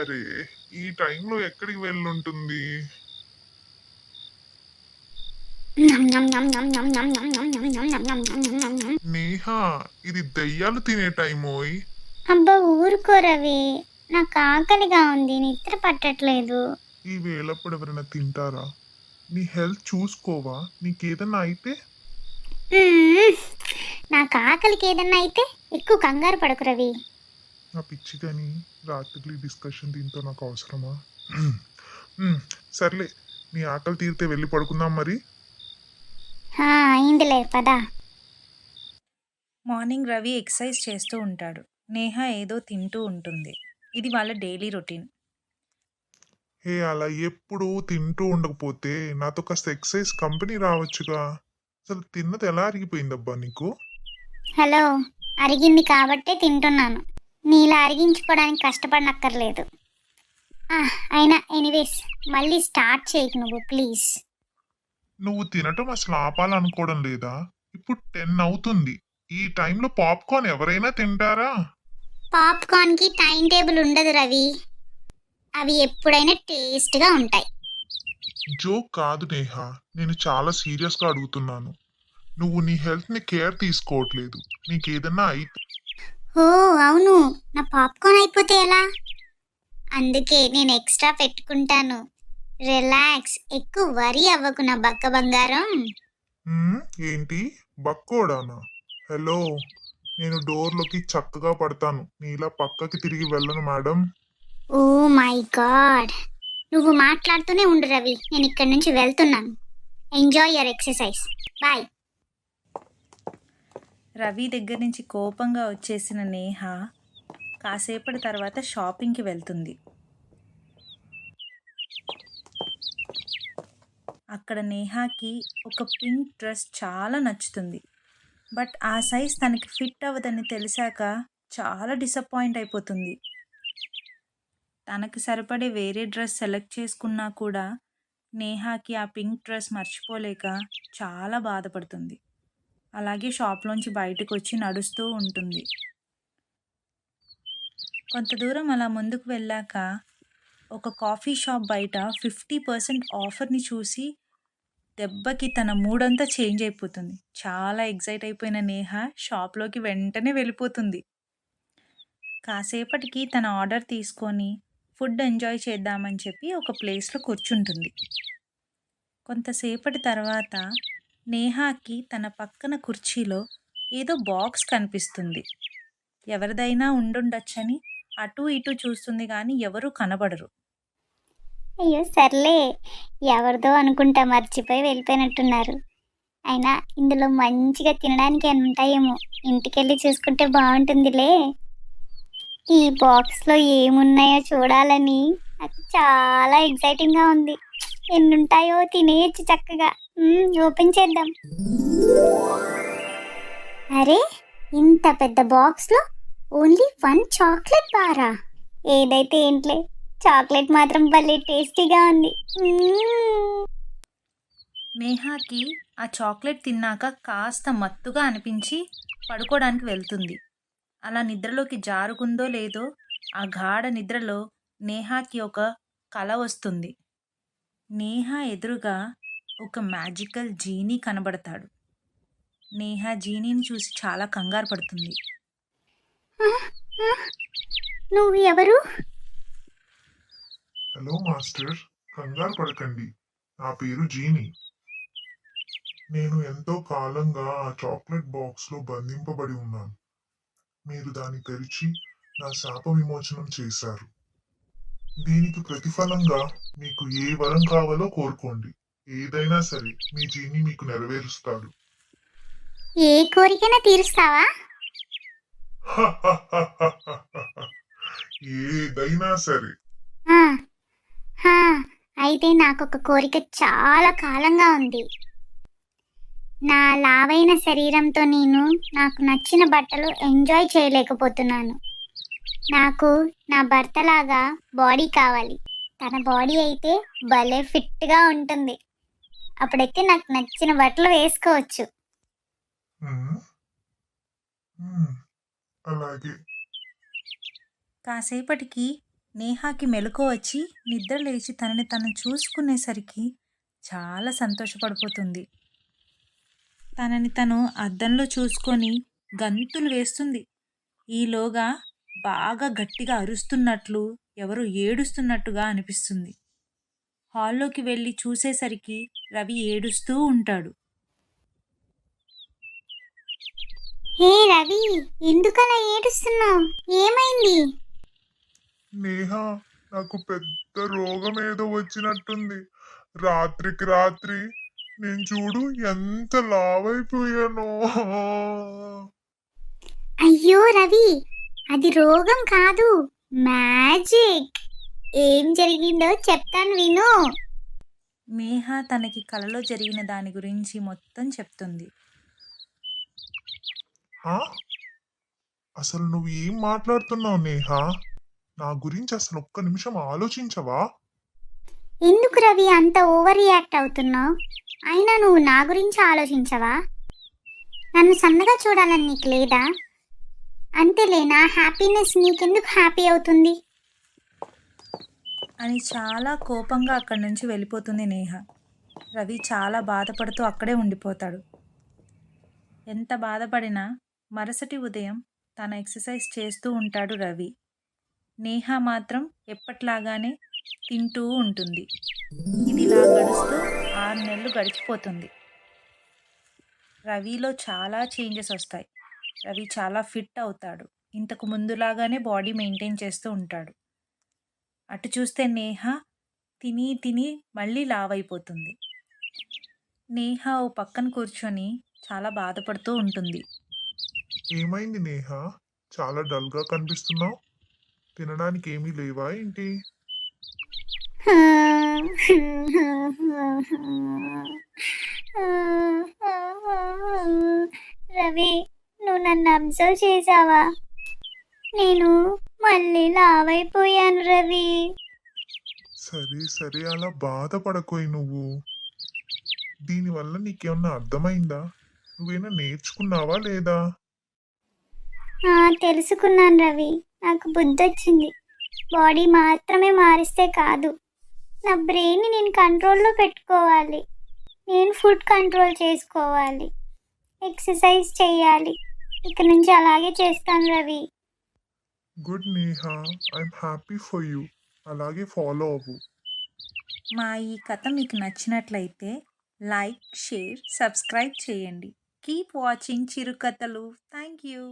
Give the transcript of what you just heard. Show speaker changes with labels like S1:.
S1: అరే ఈ టైంలో ఎక్కడికి వెళ్ళుంటుంది? నేహా, ఇది దయ్యాలు తినే టైమోయ్.
S2: అబ్బా ఊరుకో రవి, నాకు ఆకలిగా ఉంది, నిద్ర పట్టట్లేదు.
S1: ఈ వేళప్పుడు ఎవరైనా తింటారా? నీ హెల్త్ చూసుకోవా? నీకేదన్నా అయితే?
S2: మ్మ్. నాకు ఆకలికి ఏదన్నా అయితే ఎక్కువ కంగారు పడకు రవి.
S1: నా పిచ్చి కానీ రాత్రి డిస్కషన్ దీంతో నాకు అవసరమా? సర్లే, నీ ఆకలి తీరితే వెళ్ళి పడుకుందాం మరి.
S2: అయిందిలే పదా.
S3: మార్నింగ్ రవి ఎక్సర్సైజ్ చేస్తూ ఉంటాడు. నేహ ఏదో తింటూ ఉంటుంది. ఇది వాళ్ళ డైలీ రొటీన్.
S1: హే, అలా ఎప్పుడు తింటూ ఉండకపోతే నాతో కాస్త ఎక్సైజ్ కంపెనీ రావచ్చుగా. అసలు తిన్నది ఎలా అరిగిపోయిందబ్బా నీకు?
S2: హలో, అరిగింది కాబట్టే తింటున్నాను, నీలా అరిగించుకోవడానికి కష్టపడనక్కర్లేదు. అయినా ఎనీవేస్, మళ్ళీ స్టార్ట్ చేయకు నువ్వు ప్లీజ్.
S1: నువ్వు తినటం అసలు ఆపాలనుకోవడం లేదా? ఇప్పుడు 10 అవుతుంది. ఈ టైంలో పాప్కార్న్ ఎవరైనా తింటారా?
S2: పాప్కార్న్కి టైం టేబుల్ ఉండదు రవి, అవి ఎప్పుడైనా టేస్ట్గా ఉంటాయి.
S1: జోక్ కాదు నేహా, నేను చాలా సీరియస్గా అడుగుతున్నాను. నువ్వు నీ హెల్త్ని కేర్ తీసుకోవట్లేదు. నీకేదన్నా అయితే
S2: ఓ అవును, నా పాప్కార్న్ అయిపోతే ఎలా? అందుకే నేను ఎక్స్ట్రా పెట్టుకుంటాను. రిలాక్స్, ఎక్కువ వరి అవ్వకు నా బక్క బంగారం.
S1: ఏంటి బక్కోడానా? హలో, నేను డోర్లోకి చక్కగా పడతాను, నీలా పక్కకి తిరిగి వెళ్ళను మేడం.
S2: ఓ మై గాడ్, నువ్వు మాట్లాడుతూనే ఉండు రవి, నేను ఇక్కడి నుంచి వెళ్తున్నాను. Enjoy your exercise, bye.
S3: Ravi దగ్గర నుంచి కోపంగా వచ్చేసిన నేహ కాసేపటి తర్వాత షాపింగ్కి వెళ్తుంది. అక్కడ నేహాకి ఒక పింక్ డ్రెస్ చాలా నచ్చుతుంది. బట్ ఆ సైజ్ తనకి ఫిట్ అవ్వదని తెలిసాక చాలా డిసప్పాయింట్ అయిపోతుంది. తనకి సరిపడే వేరే డ్రెస్ సెలెక్ట్ చేసుకున్నా కూడా నేహాకి ఆ పింక్ డ్రెస్ మర్చిపోలేక చాలా బాధపడుతుంది. అలాగే షాప్లోంచి బయటకు వచ్చి నడుస్తూ ఉంటుంది. కొంత దూరం అలా ముందుకు వెళ్ళాక ఒక కాఫీ షాప్ బయట 50% ఆఫర్ని చూసి దెబ్బకి తన మూడంతా చేంజ్ అయిపోతుంది. చాలా ఎగ్జైట్ అయిపోయిన నేహ షాప్లోకి వెంటనే వెళ్ళిపోతుంది. కాసేపటికి తన ఆర్డర్ తీసుకొని ఫుడ్ ఎంజాయ్ చేద్దామని చెప్పి ఒక ప్లేస్లో కూర్చుంటుంది. కొంతసేపటి తర్వాత నేహాకి తన పక్కన కుర్చీలో ఏదో బాక్స్ కనిపిస్తుంది. ఎవరిదైనా ఉండుండొచ్చని అటు ఇటు చూస్తుంది కానీ ఎవరూ కనబడరు.
S2: అయ్యో సర్లే, ఎవరిదో అనుకుంటా మర్చిపోయి వెళ్ళిపోయినట్టున్నారు. అయినా ఇందులో మంచిగా తినడానికి ఏమైనా ఉంటాయేమో, ఇంటికెళ్ళి చూసుకుంటే బాగుంటుందిలే. ఈ బాక్స్లో ఏమున్నాయో చూడాలని నాకు చాలా ఎగ్జైటింగ్గా ఉంది. ఎన్ని ఉంటాయో తినేయచ్చు చక్కగా. ఓపెన్ చేద్దాం. అరే, ఇంత పెద్ద బాక్స్లో ఓన్లీ 1 చాక్లెట్ బారా? ఏదైతే ఏంట్లే, చాక్లెట్ మాత్రం భలే టేస్టీగా ఉంది.
S3: నేహాకి ఆ చాక్లెట్ తిన్నాక కాస్త మత్తుగా అనిపించి పడుకోవడానికి వెళ్తుంది. అలా నిద్రలోకి జారుకుందో లేదో ఆ గాఢ నిద్రలో నేహాకి ఒక కల వస్తుంది. నేహ ఎదురుగా ఒక మ్యాజికల్ జీనీ కనబడతాడు. నేహ జీనీని చూసి చాలా కంగారు పడుతుంది.
S2: నువ్వు ఎవరు?
S1: హలో మాస్టర్, కంగారు పడకండి. నా పేరు జీనీ. నేను ఎంతో కాలంగా ఆ చాక్లెట్ బాక్స్లో బంధింపబడి ఉన్నాను. మీరు దాన్ని తెరిచి నా శాప విమోచనం చేశారు. దీనికి ప్రతిఫలంగా మీకు ఏ వరం కావాలో కోరుకోండి. ఏదైనా సరే మీ జీని మీకు నెరవేరుస్తాడు.
S2: ఏ కోరికైనా తీరుస్తావా?
S1: ఏదైనా సరే.
S2: ఆ, హా, అయితే నాకొక కోరిక చాలా కాలంగా ఉంది. నా లావైన శరీరంతో నాకు నచ్చిన బట్టలు ఎంజాయ్ చేయలేకపోతున్నాను. నాకు నా భర్తలాగా బాడీ కావాలి. తన బాడీ అయితే భలే ఫిట్గా ఉంటుంది. అప్పుడైతే నాకు నచ్చిన బట్టలు వేసుకోవచ్చు.
S1: అలాగే.
S3: కాసేపటికి నేహాకి మెలకువ వచ్చి నిద్ర లేచి తనని తను చూసుకునేసరికి చాలా సంతోషపడిపోతుంది. తనని తను అద్దంలో చూసుకొని గంతులు వేస్తుంది. ఈలోగా బాగా గట్టిగా అరుస్తున్నట్లు, ఎవరో ఏడుస్తున్నట్టుగా అనిపిస్తుంది. హాల్లోకి వెళ్ళి చూసేసరికి రవి ఏడుస్తూ ఉంటాడు.
S2: హే రవి, ఎందుకలా ఏడుస్తున్నావు? ఏమైంది?
S1: నేహా, నాకు పెద్ద రోగం ఏదో వచ్చినట్టుంది. రాత్రికి రాత్రి నేను చూడు ఎంత లావైపోయానో.
S2: అయ్యో రవి, అది రోగం కాదు, మ్యాజిక్. ఏం జరిగిందో చెప్తాను విను.
S3: నేహా తనకి కలలో జరిగిన దాని గురించి మొత్తం చెప్తుంది.
S1: ఆ? అసలు నువ్వు ఏం మాట్లాడుతున్నావు నేహా? నా గురించి అసలు ఒక్క నిమిషం ఆలోచించవా?
S2: ఎందుకు రవి అంత ఓవర్ రియాక్ట్ అవుతున్నావు? అయినా నువ్వు నా గురించి ఆలోచించవా? నన్ను సన్నగా చూడాలని నీకు లేదా? అంతేలే, నా హ్యాపీనెస్ నీకెందుకు హ్యాపీ అవుతుంది?
S3: అని చాలా కోపంగా అక్కడి నుంచి వెళ్ళిపోతుంది నేహ. రవి చాలా బాధపడుతూ అక్కడే ఉండిపోతాడు. ఎంత బాధపడినా మరుసటి ఉదయం తన ఎక్సర్సైజ్ చేస్తూ ఉంటాడు రవి. నేహ మాత్రం ఎప్పట్లాగానే తింటూ ఉంటుంది. ఇదిలా గడుస్తూ 6 నెలలు గడిచిపోతుంది. రవిలో చాలా చేంజెస్ వస్తాయి. రవి చాలా ఫిట్ అవుతాడు. ఇంతకు ముందులాగానే బాడీ మెయింటైన్ చేస్తూ ఉంటాడు. అటు చూస్తే నేహ తిని తిని మళ్ళీ లావైపోతుంది. నేహ ఓ పక్కన కూర్చొని చాలా బాధపడుతూ ఉంటుంది.
S1: ఏమైంది నేహా? చాలా డల్ గా కనిపిస్తున్నావు. తినడానికి ఏమీ లేవా ఏంటి?
S2: రవి, నువ్వు నన్ను అబ్జర్వ్ చేసావా? నేను మళ్ళీ లావైపోయాను రవి.
S1: సరే సరే, అలా బాధపడకోయి నువ్వు. దీనివల్ల నీకేమన్నా అర్థమైందా? నువ్వేనా నేర్చుకున్నావా లేదా?
S2: తెలుసుకున్నాను రవి. నాకు బుద్ధి వచ్చింది. బాడీ మాత్రమే మారిస్తే కాదు, నా బ్రెయిన్ని నేను కంట్రోల్లో పెట్టుకోవాలి. నేను ఫుడ్ కంట్రోల్ చేసుకోవాలి, ఎక్సర్సైజ్ చేయాలి. ఇక నుంచి అలాగే చేస్తాను Ravi.
S1: Good Neha, I'm happy for you. అలాగే ఫాలో అవ్వు.
S3: మా ఈ కథ మీకు నచ్చినట్లయితే లైక్, షేర్, సబ్స్క్రైబ్ చేయండి. Keep watching Chirukathalu. Thank you.